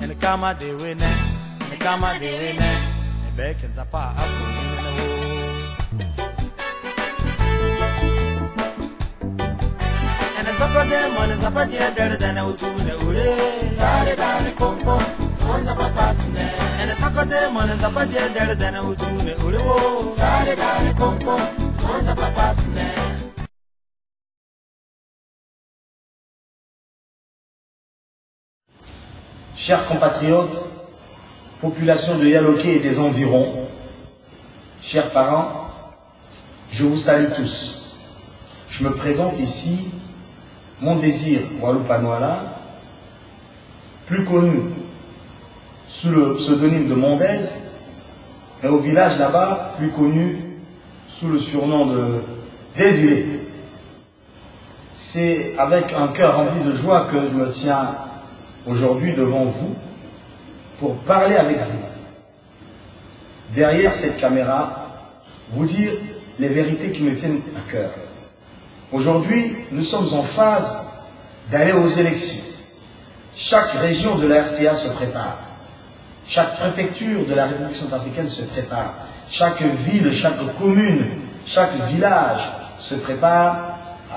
and kama de wene, and kama de wene, and back and zapa afro. And a soccer them on a zapatia better than a utune, Sally down the pompo, once a passing, and a soccer them on a zapatia better than a utune, Sally down the pompo, once a passing. Chers compatriotes, population de Yaloké et des environs, chers parents, je vous salue tous. Je me présente ici, Mon Désir Walupanouala, plus connu sous le pseudonyme de Mondez, et au village là-bas, plus connu sous le surnom de Désiré. C'est avec un cœur rempli de joie que je me tiens aujourd'hui devant vous pour parler avec vous. Derrière cette caméra, vous dire les vérités qui me tiennent à cœur. Aujourd'hui, nous sommes en phase d'aller aux élections. Chaque région de la RCA se prépare. Chaque préfecture de la République centrafricaine se prépare. Chaque ville, chaque commune, chaque village se prépare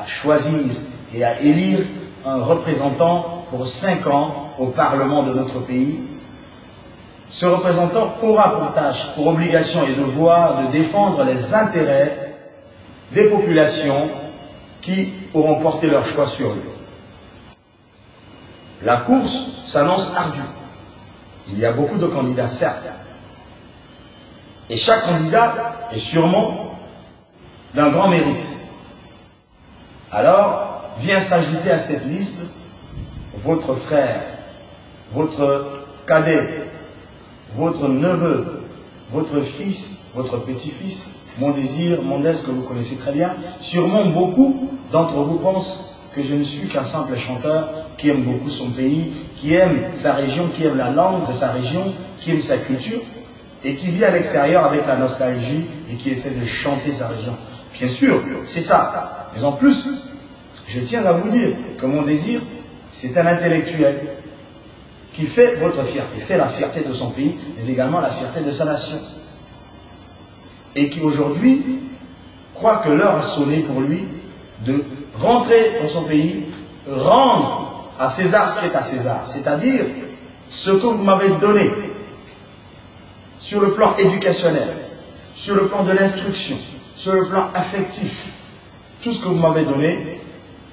à choisir et à élire un représentant pour 5 ans au Parlement de notre pays. Ce représentant aura pour tâche, pour obligation et devoir de défendre les intérêts des populations qui auront porté leur choix sur lui. La course s'annonce ardue. Il y a beaucoup de candidats, certes. Et chaque candidat est sûrement d'un grand mérite. Alors, vient s'ajouter à cette liste votre frère, votre cadet, votre neveu, votre fils, votre petit-fils, Mon Désir, Mondez, que vous connaissez très bien. Sûrement beaucoup d'entre vous pensent que je ne suis qu'un simple chanteur qui aime beaucoup son pays, qui aime sa région, qui aime la langue de sa région, qui aime sa culture et qui vit à l'extérieur avec la nostalgie et qui essaie de chanter sa région. Bien sûr, c'est ça. Mais en plus, je tiens à vous dire que Mon Désir, c'est un intellectuel qui fait votre fierté, fait la fierté de son pays, mais également la fierté de sa nation. Et qui aujourd'hui croit que l'heure a sonné pour lui de rentrer dans son pays, rendre à César ce qui est à César, c'est-à-dire ce que vous m'avez donné sur le plan éducationnel, sur le plan de l'instruction, sur le plan affectif, tout ce que vous m'avez donné,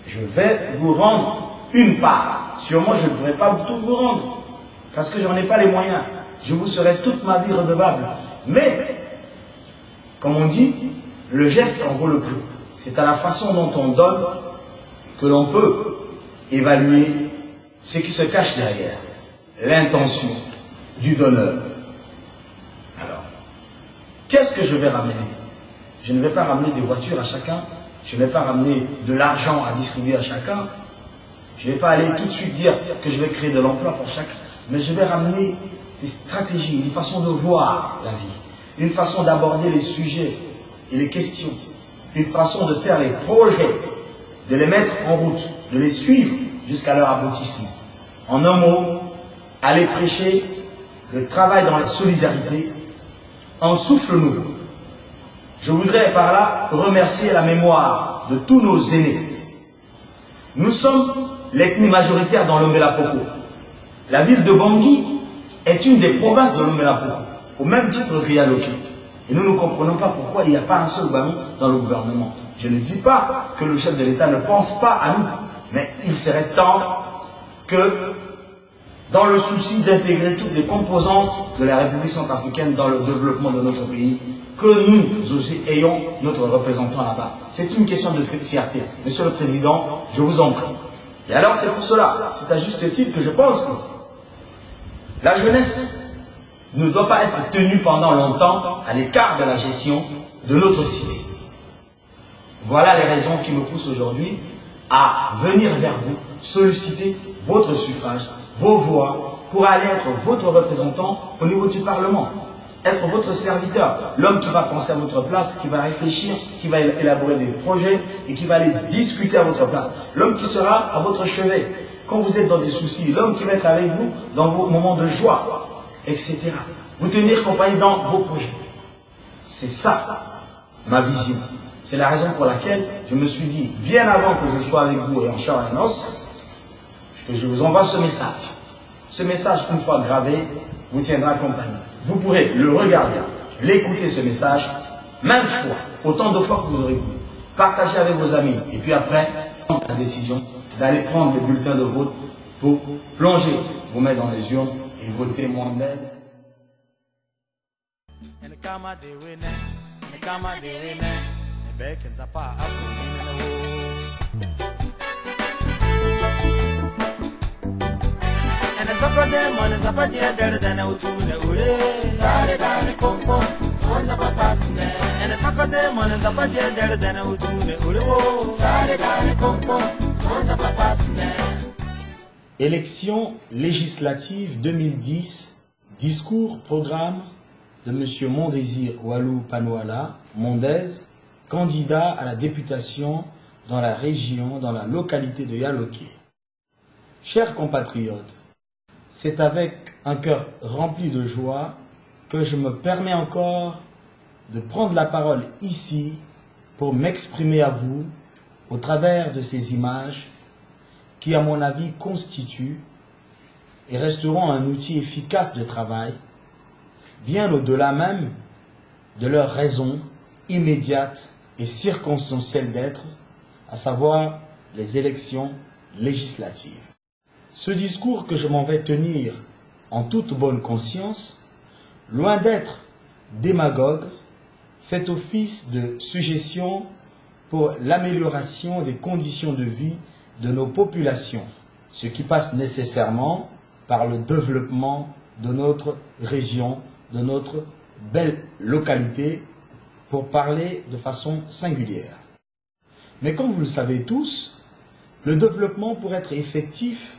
je vais vous rendre une part. Sûrement, je ne pourrai pas tout vous rendre, parce que je n'en ai pas les moyens. Je vous serai toute ma vie redevable. Mais, comme on dit, le geste en vaut le prix. C'est à la façon dont on donne que l'on peut évaluer ce qui se cache derrière, l'intention du donneur. Alors, qu'est-ce que je vais ramener? Je ne vais pas ramener des voitures à chacun, je ne vais pas ramener de l'argent à distribuer à chacun, je ne vais pas aller tout de suite dire que je vais créer de l'emploi pour chacun, mais je vais ramener des stratégies, une façon de voir la vie, une façon d'aborder les sujets et les questions, une façon de faire les projets, de les mettre en route, de les suivre jusqu'à leur aboutissement. En un mot, aller prêcher le travail dans la solidarité, un souffle nouveau. Je voudrais par là remercier la mémoire de tous nos aînés. Nous sommes l'ethnie majoritaire dans l'Ombela-Poko. La ville de Bangui est une des provinces de l'Ombela-Poko, au même titre que Yaloké. Et nous ne comprenons pas pourquoi il n'y a pas un seul ballon dans le gouvernement. Je ne dis pas que le chef de l'État ne pense pas à nous, mais il serait temps que, dans le souci d'intégrer toutes les composantes de la République centrafricaine dans le développement de notre pays, que nous aussi ayons notre représentant là-bas. C'est une question de fierté. Monsieur le Président, je vous en prie. Et alors c'est pour cela, c'est à juste titre que je pense que la jeunesse ne doit pas être tenue pendant longtemps à l'écart de la gestion de notre cité. Voilà les raisons qui me poussent aujourd'hui à venir vers vous, solliciter votre suffrage, vos voix, pour aller être votre représentant au niveau du Parlement, être votre serviteur, l'homme qui va penser à votre place, qui va réfléchir, qui va élaborer des projets et qui va aller discuter à votre place, l'homme qui sera à votre chevet, quand vous êtes dans des soucis, l'homme qui va être avec vous dans vos moments de joie, etc. Vous tenir compagnie dans vos projets. C'est ça, ma vision. C'est la raison pour laquelle je me suis dit, bien avant que je sois avec vous et en chair et en os, que je vous envoie ce message. Ce message, une fois gravé, vous tiendra compagnie. Vous pourrez le regarder, l'écouter ce message, maintes fois, autant de fois que vous aurez voulu. Partager avec vos amis. Et puis après, prendre la décision d'aller prendre le bulletin de vote pour plonger, vous mettre dans les urnes et voter Mondez. Élections législatives 2010, discours, programme de M. Mondésir Walou Panouala, Mondez, candidat à la députation dans la région, dans la localité de Yaloké. Chers compatriotes, c'est avec un cœur rempli de joie que je me permets encore de prendre la parole ici pour m'exprimer à vous au travers de ces images qui, à mon avis, constituent et resteront un outil efficace de travail, bien au-delà même de leur raison immédiate et circonstancielle d'être, à savoir les élections législatives. Ce discours que je m'en vais tenir en toute bonne conscience, loin d'être démagogue, fait office de suggestion pour l'amélioration des conditions de vie de nos populations, ce qui passe nécessairement par le développement de notre région, de notre belle localité, pour parler de façon singulière. Mais comme vous le savez tous, le développement, pour être effectif,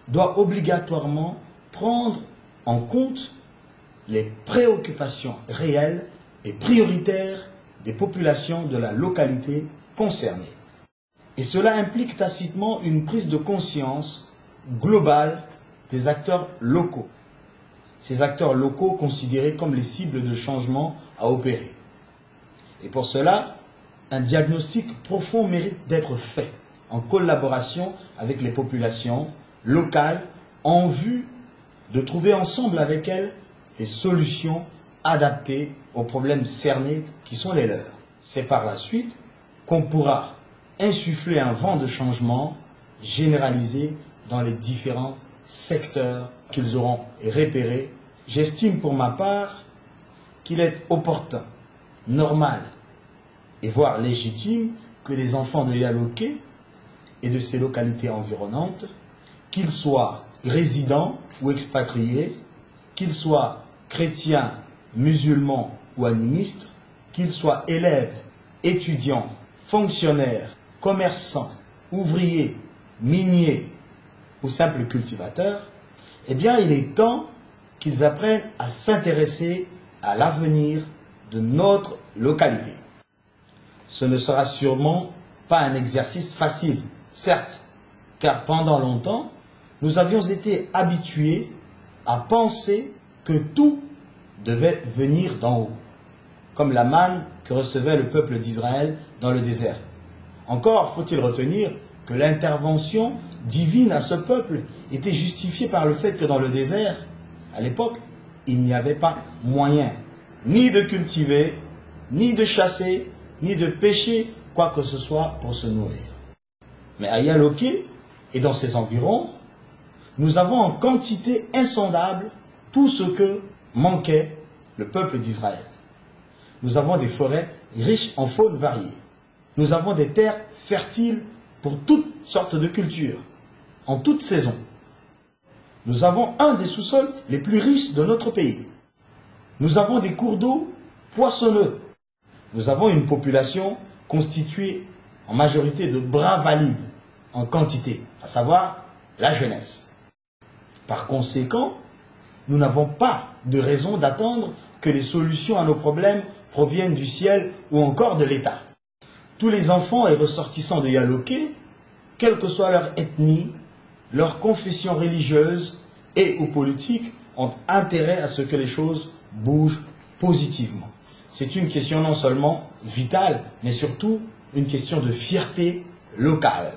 doit obligatoirement prendre en compte les préoccupations réelles et prioritaires des populations de la localité concernée. Et cela implique tacitement une prise de conscience globale des acteurs locaux. Ces acteurs locaux considérés comme les cibles de changement à opérer. Et pour cela, un diagnostic profond mérite d'être fait en collaboration avec les populations locales en vue de trouver ensemble avec elles les solutions adaptées aux problèmes cernés qui sont les leurs. C'est par la suite qu'on pourra insuffler un vent de changement généralisé dans les différents secteurs qu'ils auront repérés. J'estime pour ma part qu'il est opportun, normal et voire légitime que les enfants de Yaloké et de ses localités environnantes, qu'ils soient résidents ou expatriés, qu'ils soient chrétiens, musulmans ou animistes, qu'ils soient élèves, étudiants, fonctionnaires, commerçants, ouvriers, miniers ou simples cultivateurs, eh bien il est temps qu'ils apprennent à s'intéresser à l'avenir de notre localité. Ce ne sera sûrement pas un exercice facile, certes, car pendant longtemps, nous avions été habitués à penser que tout devait venir d'en haut, comme la manne que recevait le peuple d'Israël dans le désert. Encore faut-il retenir que l'intervention divine à ce peuple était justifiée par le fait que dans le désert, à l'époque, il n'y avait pas moyen ni de cultiver, ni de chasser, ni de pêcher quoi que ce soit pour se nourrir. Mais à Yaloké et dans ses environs, nous avons en quantité insondable tout ce que manquait le peuple d'Israël. Nous avons des forêts riches en faune variée. Nous avons des terres fertiles pour toutes sortes de cultures, en toute saison. Nous avons un des sous-sols les plus riches de notre pays. Nous avons des cours d'eau poissonneux. Nous avons une population constituée en majorité de bras valides en quantité, à savoir la jeunesse. Par conséquent, nous n'avons pas de raison d'attendre que les solutions à nos problèmes proviennent du ciel ou encore de l'État. Tous les enfants et ressortissants de Yaloké, quelle que soit leur ethnie, leurs confessions religieuses et ou politiques ont intérêt à ce que les choses bougent positivement. C'est une question non seulement vitale, mais surtout une question de fierté locale.